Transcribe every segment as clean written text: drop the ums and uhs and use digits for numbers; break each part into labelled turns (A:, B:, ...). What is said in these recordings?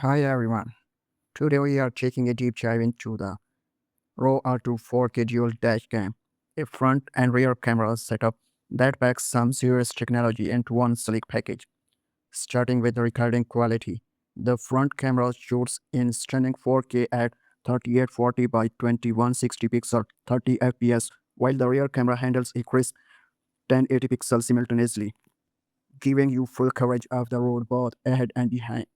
A: Hi everyone. Today we are taking a deep dive into the ROVE R2-4K dual dash cam, a front and rear camera setup that packs some serious technology into one sleek package. Starting with the recording quality, the front camera shoots in stunning 4K at 3840 by 2160 pixel 30 fps, while the rear camera handles a crisp 1080 pixels simultaneously, giving you full coverage of the road both ahead and behind.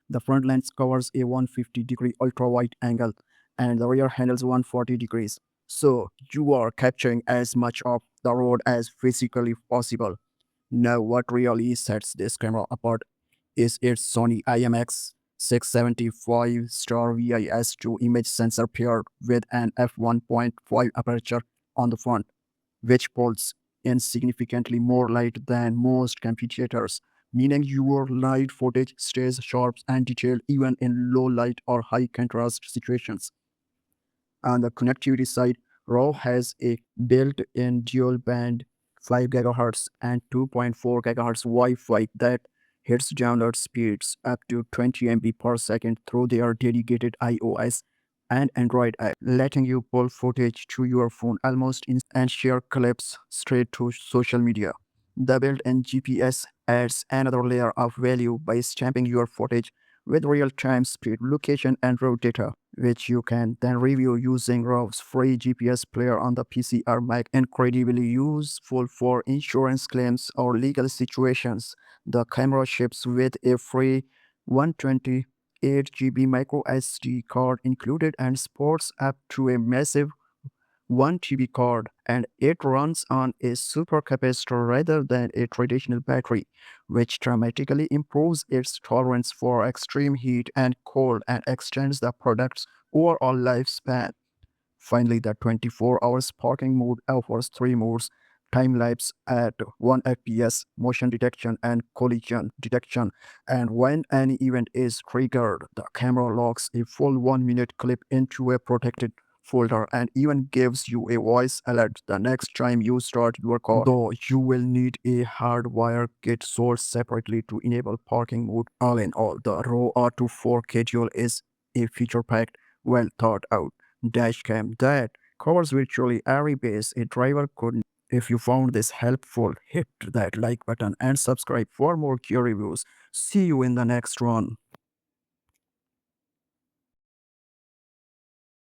A: The front lens covers a 150-degree ultra-wide angle and the rear handles 140 degrees. So you are capturing as much of the road as physically possible. Now what really sets this camera apart is its Sony IMX675 STARVIS2 image sensor paired with an f1.5 aperture on the front, which pulls in significantly more light than most competitors, meaning your light footage stays sharp and detailed even in low light or high contrast situations. On the connectivity side, ROVE has a built-in dual-band 5 GHz and 2.4 GHz Wi-Fi that hits download speeds up to 20 MB per second through their dedicated iOS and Android app, letting you pull footage to your phone almost and share clips straight to social media. The built-in GPS adds another layer of value by stamping your footage with real-time speed, location, and route data, which you can then review using ROVE's free GPS player on the PC or Mac. Incredibly useful for insurance claims or legal situations. The camera ships with a free 128 GB microSD card included and sports up to a massive 1 TB card, and it runs on a supercapacitor rather than a traditional battery, which dramatically improves its tolerance for extreme heat and cold and extends the product's overall lifespan. Finally, the 24 hours parking mode offers three modes: time lapse at 1 fps, motion detection, and collision detection. And when any event is triggered, the camera locks a full 1 minute clip into a protected folder and even gives you a voice alert the next time you start your car. Though you will need a hardwire kit sold separately to enable parking mode. All in all, the ROVE R2-4K dual is a feature-packed, well thought out dashcam that covers virtually every base a driver could need. If you found this helpful, hit that like button and subscribe for more gear reviews. See you in the next one.